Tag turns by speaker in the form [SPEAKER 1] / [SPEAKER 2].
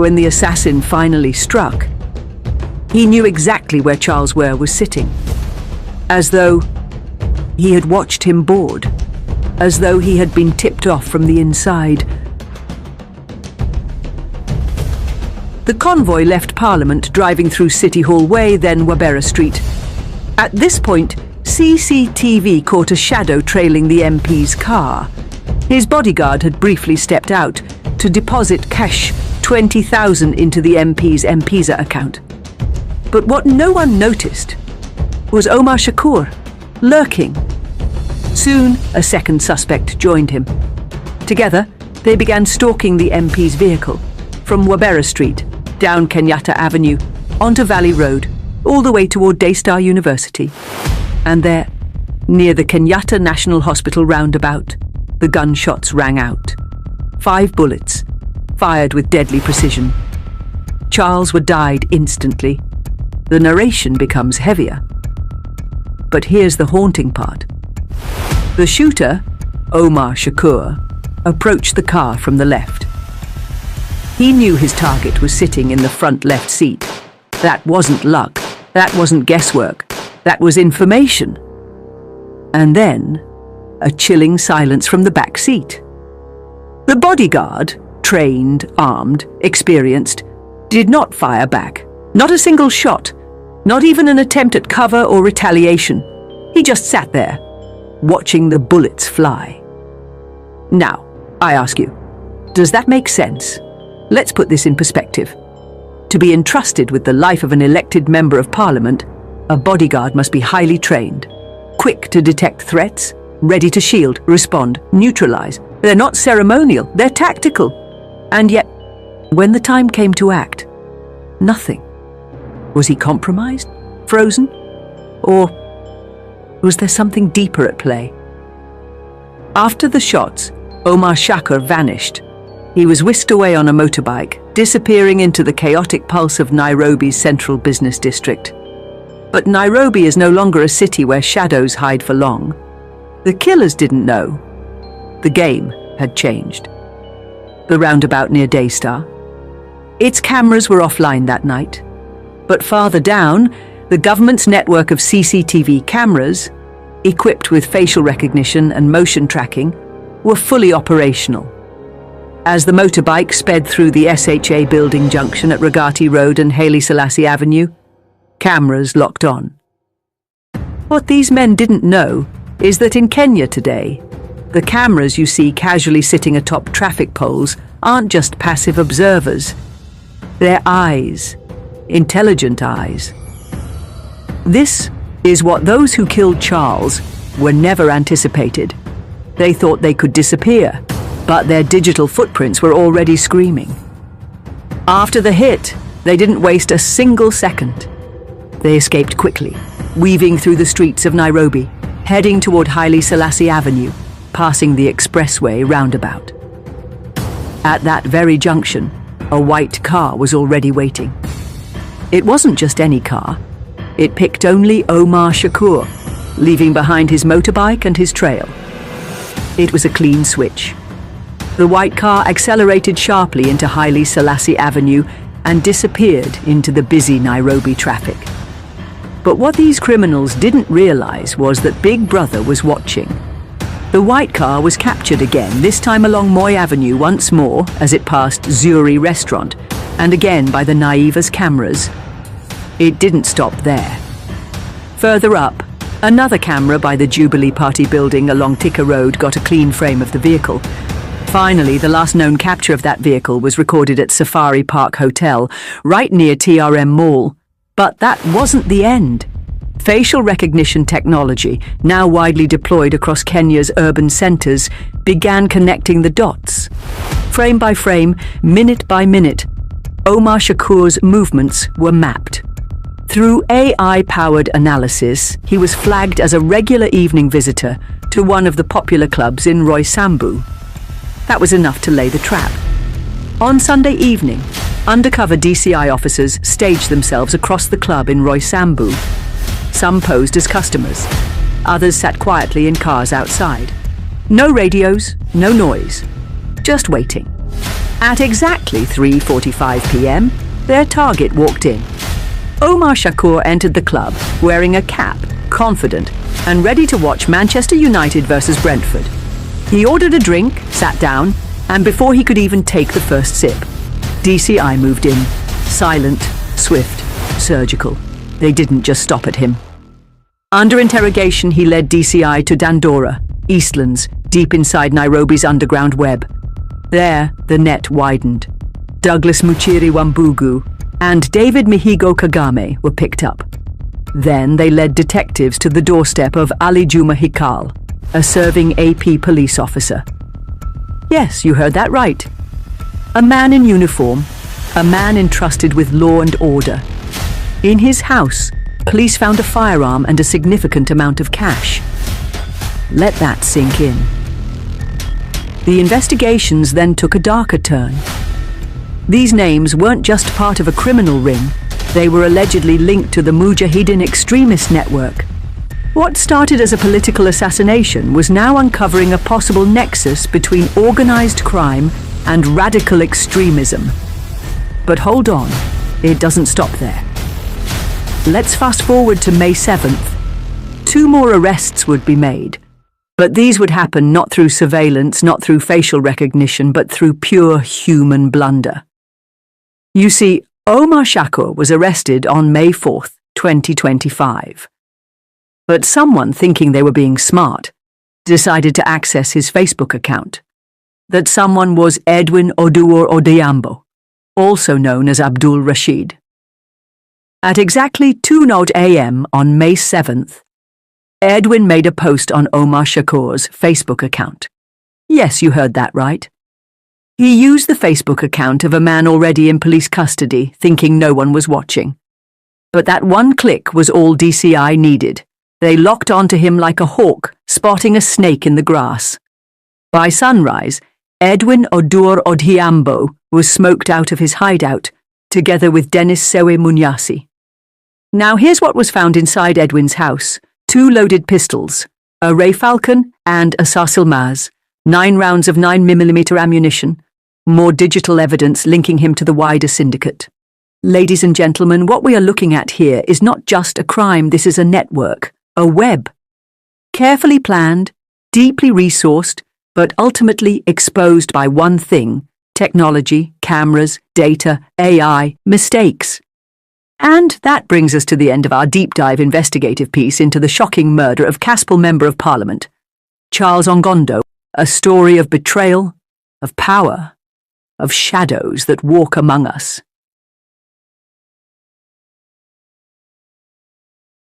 [SPEAKER 1] when the assassin finally struck, he knew exactly where Charles Ware was sitting, as though he had watched him board, as though he had been tipped off from the inside. The convoy left Parliament, driving through City Hall Way, then Wabera Street. At this point, CCTV caught a shadow trailing the MP's car. His bodyguard had briefly stepped out to deposit cash 20,000 into the MP's M-Pesa account. But what no one noticed was Omar Shakur, lurking. Soon, a second suspect joined him. Together, they began stalking the MP's vehicle from Wabera Street, down Kenyatta Avenue, onto Valley Road, all the way toward Daystar University. And there, near the Kenyatta National Hospital roundabout, the gunshots rang out. 5 bullets, fired with deadly precision. Charles Ware died instantly. The narration becomes heavier. But here's the haunting part. The shooter, Omar Shakur, approached the car from the left. He knew his target was sitting in the front left seat. That wasn't luck. That wasn't guesswork. That was information. And then, a chilling silence from the back seat. The bodyguard, trained, armed, experienced, did not fire back. Not a single shot. Not even an attempt at cover or retaliation. He just sat there, watching the bullets fly. Now, I ask you, does that make sense? Let's put this in perspective. To be entrusted with the life of an elected member of Parliament, a bodyguard must be highly trained, quick to detect threats, ready to shield, respond, neutralize. They're not ceremonial, they're tactical. And yet, when the time came to act, nothing. Was he compromised? Frozen? Or was there something deeper at play? After the shots, Omar Shakur vanished. He was whisked away on a motorbike, disappearing into the chaotic pulse of Nairobi's central business district. But Nairobi is no longer a city where shadows hide for long. The killers didn't know. The game had changed. The roundabout near Daystar. Its cameras were offline that night. But farther down, the government's network of CCTV cameras, equipped with facial recognition and motion tracking, were fully operational. As the motorbike sped through the SHA building junction at Ragati Road and Haile Selassie Avenue, cameras locked on. What these men didn't know is that in Kenya today, the cameras you see casually sitting atop traffic poles aren't just passive observers. They're eyes, intelligent eyes. This is what those who killed Charles were never anticipated. They thought they could disappear, but their digital footprints were already screaming. After the hit, they didn't waste a single second. They escaped quickly, weaving through the streets of Nairobi, heading toward Haile Selassie Avenue, passing the expressway roundabout. At that very junction, a white car was already waiting. It wasn't just any car. It picked only Omar Shakur, leaving behind his motorbike and his trail. It was a clean switch. The white car accelerated sharply into Haile Selassie Avenue and disappeared into the busy Nairobi traffic. But what these criminals didn't realize was that Big Brother was watching. The white car was captured again, this time along Moi Avenue once more as it passed Zuri Restaurant, and again by the Naiva's cameras. It didn't stop there. Further up, another camera by the Jubilee Party building along Thika Road got a clean frame of the vehicle. Finally, the last known capture of that vehicle was recorded at Safari Park Hotel, right near TRM Mall. But that wasn't the end. Facial recognition technology, now widely deployed across Kenya's urban centers, began connecting the dots. Frame by frame, minute by minute, Omar Shakur's movements were mapped. Through AI-powered analysis, he was flagged as a regular evening visitor to one of the popular clubs in Roysambu. That was enough to lay the trap. On Sunday evening, undercover DCI officers staged themselves across the club in Roysambu. Some posed as customers. Others sat quietly in cars outside. No radios, no noise. Just waiting. At exactly 3:45 p.m., their target walked in. Omar Shakur entered the club wearing a cap, confident, and ready to watch Manchester United versus Brentford. He ordered a drink, sat down, and before he could even take the first sip, DCI moved in. Silent, swift, surgical. They didn't just stop at him. Under interrogation, he led DCI to Dandora, Eastlands, deep inside Nairobi's underground web. There, the net widened. Douglas Muchiri Wambugu and David Mihigo Kagame were picked up. Then they led detectives to the doorstep of Ali Juma Hikal, a serving AP police officer. Yes, you heard that right. A man in uniform, a man entrusted with law and order. In his house, police found a firearm and a significant amount of cash. Let that sink in. The investigations then took a darker turn. These names weren't just part of a criminal ring, they were allegedly linked to the Mujahideen extremist network. What started as a political assassination was now uncovering a possible nexus between organized crime and radical extremism. But hold on, it doesn't stop there. Let's fast forward to May 7th. 2 more arrests would be made. But these would happen not through surveillance, not through facial recognition, but through pure human blunder. You see, Omar Shakur was arrested on May 4th, 2025. But someone, thinking they were being smart, decided to access his Facebook account. That someone was Edwin Oduor Odiambo, also known as Abdul Rashid. At exactly 2:00 a.m. on May 7th, Edwin made a post on Omar Shakur's Facebook account. Yes, you heard that right. He used the Facebook account of a man already in police custody, thinking no one was watching. But that one click was all DCI needed. They locked onto him like a hawk, spotting a snake in the grass. By sunrise, Edwin Oduor Odiambo was smoked out of his hideout, together with Dennis Sewe Munyasi. Now here's what was found inside Edwin's house. 2 loaded pistols, a Ray Falcon and a Sarsilmaz, 9 rounds of 9mm ammunition, more digital evidence linking him to the wider syndicate. Ladies and gentlemen, what we are looking at here is not just a crime, this is a network, a web. Carefully planned, deeply resourced, but ultimately exposed by one thing: technology, cameras, data, AI, mistakes. And that brings us to the end of our deep dive investigative piece into the shocking murder of Caspal Member of Parliament, Charles Ongondo, a story of betrayal, of power, of shadows that walk among us.